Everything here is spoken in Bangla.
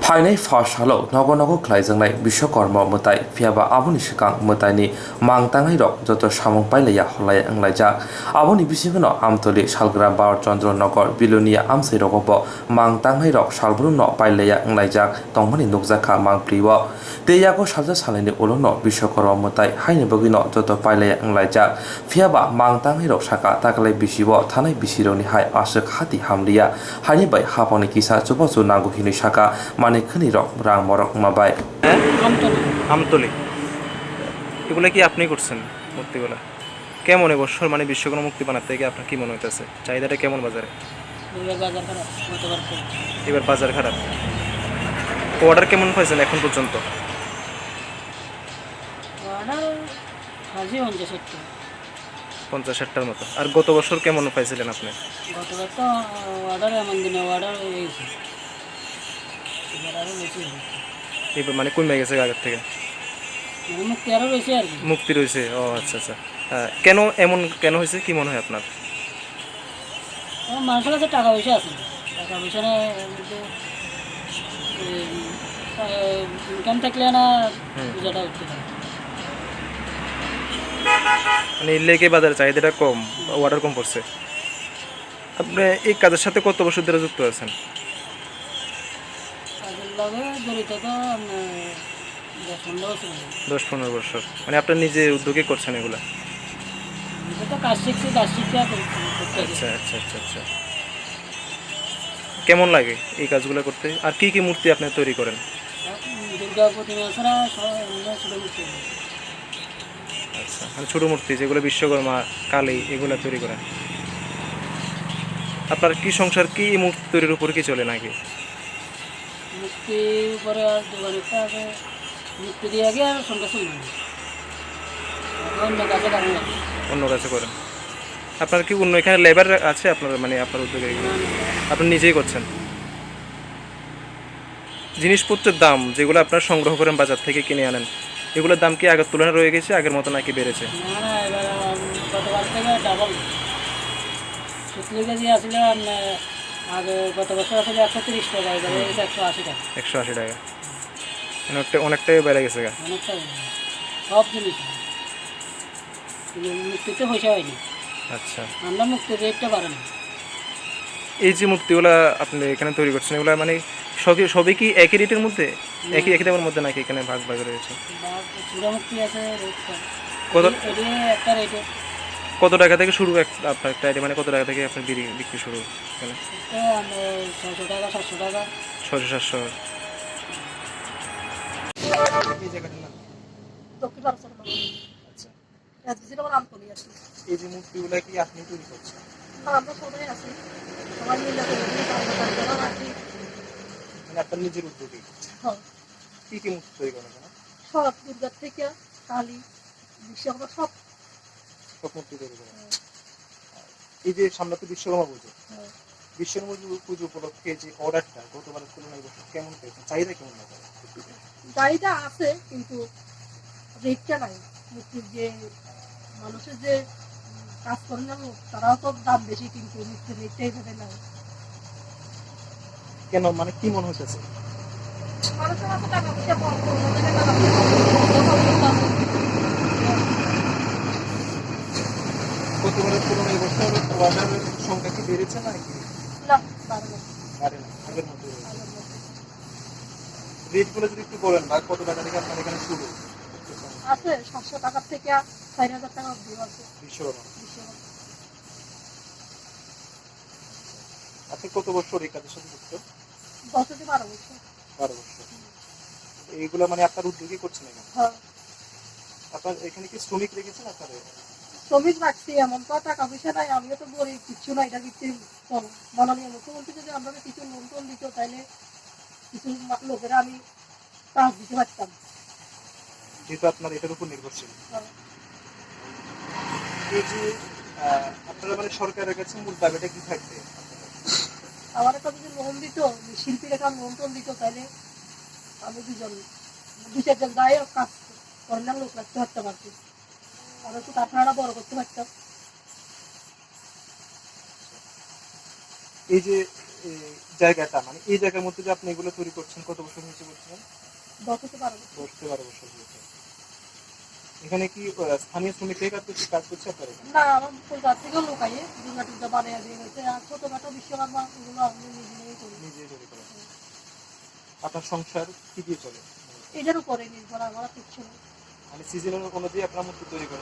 फाइनाय फार्स्ट हालो नगो नगो ख्लाइजोंनाय विश्वकर्मा मोताय फियाबा आबुनि सिगां मोतायनि मांताङै रक जत सामुं पाइलाया हलाय आंलायजा आबुनि बिसिगनो आमतलि सालग्रा बार चन्द्र नगर बिलुनिया आमसै रगब मांताङै रक सालब्रु न पाइलाया आंलायजा तंमनि नुकजाखा मांप्रिव तेयागो साजा सालायनि उलनो विश्वकर्मा मोताय हायनि बगिनो जत पाइलाया आंलायजा फियाबा मांताङै रक साका ताकलाय बिसिव थानाय बिसिरनि हाय आसक हाति हामलिया हायनि बाय हापनि किसा चुबचु नांगु हिनि साका মানে খনি রক রাং মরক মাবাই আমতলি এগুলো কি আপনি করছেন মূর্তিগুলা কেমন এবছর মানে বিশ্বকর্মা মুক্তি বানাতে গিয়ে আপনার কি মনে হইতেছে চাহিদাটা কেমন বাজারে এবার বাজার খারাপ অর্ডার কেমন পাইছেন এখন পর্যন্ত অর্ডার 50-60টার মতো আর গত বছর কেমন পাইছিলেন আপনি গতবার তো অর্ডার এমন দিনে অর্ডার হয়েছে এবার আরও বেশি এবার মানে কমে গেছে আগের থেকে মানে মুক্তি আরও বেশি আর কি মুক্তি রয়েছে ও আচ্ছা আচ্ছা কেন এমন কেন হয়েছে কি মনে হয় আপনার মানুষের কাছে টাকা পয়সা আছে টাকা পয়সা না ইনকাম থাকলে না পূজাটা উঠতে পারে মানে এর লেগে বাজারে চাহিদাটা কম অর্ডার কম পড়ছে আপনি এই কাজের সাথে কত বছর ধরে যুক্ত আছেন কাজের লগে জড়িত তো 10-15 বছর 10-15 বছর মানে আপনার নিজে উদ্যোগে করছেন এগুলা এটা তো কাজ শিখছি কাজ শিখতে করতে আচ্ছা আচ্ছা আচ্ছা আচ্ছা কেমন লাগে এই কাজগুলো করতে আর কি কি মূর্তি আপনি তৈরি করেন দুর্গা প্রতিমা ছাড়া ছোটো মূর্তি আচ্ছা মানে ছোটো মূর্তি যেগুলো বিশ্বকর্মা কালী এগুলো তৈরি করেন আপনার কি সংসার কি এই মূর্তি তৈরির উপর কি চলে নাকি মূর্তির উপরে আর দোকান একটা আছে মূর্তি দিয়ে আগে আর সংখ্যা চলবে না অন্য কাজে কারণ লাগে অন্য কাছে করেন আপনার কি অন্য এখানে লেবার আছে আপনার মানে আপনার উদ্যোগে আপনি নিজেই করছেন জিনিসপত্রের দাম যেগুলো আপনার সংগ্রহ করেন বাজার থেকে কিনে আনেন এগুলোর দাম কি আগের তুলনায় রয়ে গেছে আগের মতো নাকি বেড়েছে না না এবার গতবার থেকে ডাবল 70 কেজি আসলে আগে গত বছর আসলে 130 টাকা এবার 180 টাকা 180 টাকা অনেকটাই বেড়ে গেছে গা অনেকটা সব জিনিস মুক্তিতে পয়সা হয়নি আচ্ছা আমরা মুক্তির রেটটা বাড়ে না এই যে মূর্তিগুলো আপনি এখানে তৈরি করছেন এগুলো মানে সবই কি একই রেটের মধ্যে একই দামের মধ্যে নাকি এখানে ভাগ ভাগ রয়েছে চূড়া মুক্তি আছে কত একটা রেটে কত টাকা থেকে শুরু আপনার একটা আইডিয়া মানে কত টাকা থেকে আপনার বিক্রি শুরু এখানে 600 টাকা 700 টাকা 600-700 এই যে মূর্তিগুলো কি আপনি তৈরি করছেন আমরা সবাই আছি সবাই মিলে মানে আপনার নিজের উদ্যোগে কি কি মূর্তি তৈরি করেন সব দুর্গার থেকে কালী বিশ্বকর্মা সব মূর্তি তৈরি করেন এই যে সামনে তো বিশ্বকর্মা পুজো বিশ্বকর্মা পুজো উপলক্ষে যে অর্ডারটা গতবারের তুলনায় কেমন পেয়েছেন চাহিদা কেমন লাগে গাড়িটা আছে কিন্তু রেটটা নাই মূর্তির যে মানুষের যে কাজ করে না তারাও তো দাম বেশি কিন্তু মূর্তির রেটটাই যাবে না কেন মানে কি মনে হচ্ছে মানুষের কাছে টাকা পয়সা কম টাকা গতবারের তুলনায় বছর অর্ডারের সংখ্যা কি বেড়েছে নাকি না পারবে বাড়ে না আগের মতো রেটগুলো যদি একটু বলেন বা কত টাকা থেকে আপনার এখানে শুরু আছে 700 টাকা থেকে 4000 টাকা অবধি আছে বিশ্বকর্মা আপনি কত বছর এই কাজের সাথে যুক্ত 10 থেকে 12 বছর 12 বছর এইগুলো মানে আপনার উদ্যোগে করছেন এখানে হ্যাঁ আপনার এখানে কি শ্রমিক রেখেছেন আপনারা শ্রমিক রাখছি এমন তো টাকা পয়সা নাই আমিও তো গরিব কিচ্ছু নাই এটা কিছু মাননীয় মুখ্যমন্ত্রী যদি আমরা কিছু লোন টোন দিত তাহলে কিছু লোকেরা আমি কাজ দিতে পারতাম যেহেতু আপনার এটার উপর নির্ভরশীল এই যে আপনারা মানে সরকারের কাছে মূল দাবিটা কি থাকবে আমার একটা যদি লোন দিত শিল্পীর একটা লোন টোন দিত তাহলে আমি দু চারজন গায়ে কাজ করার লোক রাখতে পারতাম আর কি আর একটু আপনারা বড় করতে পারতাম এই যে এই জায়গাটা মানে এই জায়গার মধ্যে যে আপনি এগুলো তৈরি করছেন কত বছর হয়েছে বলছিলেন? 10 থেকে 12 বছর। 10 থেকে 12 বছর হয়েছে। এখানে কি স্থানীয় শ্রমিকরাই কাজ করছে আপনার এখানে? না, আমার কলকাতা থেকেও লোক আইয়ে দুর্গা টুর্গা বানিয়ে দিয়ে গেছে। আর ছোটখাটো বিশ্বকর্মা এগুলো আমি নিজেই করি। নিজেই তৈরি করেন। আপনার সংসার কি দিয়ে চলে? এটার উপরে নির্ভর, আমার কিছু নেই। মানে সিজনের অনুযায়ী আপনার মূর্তি তৈরি করেন?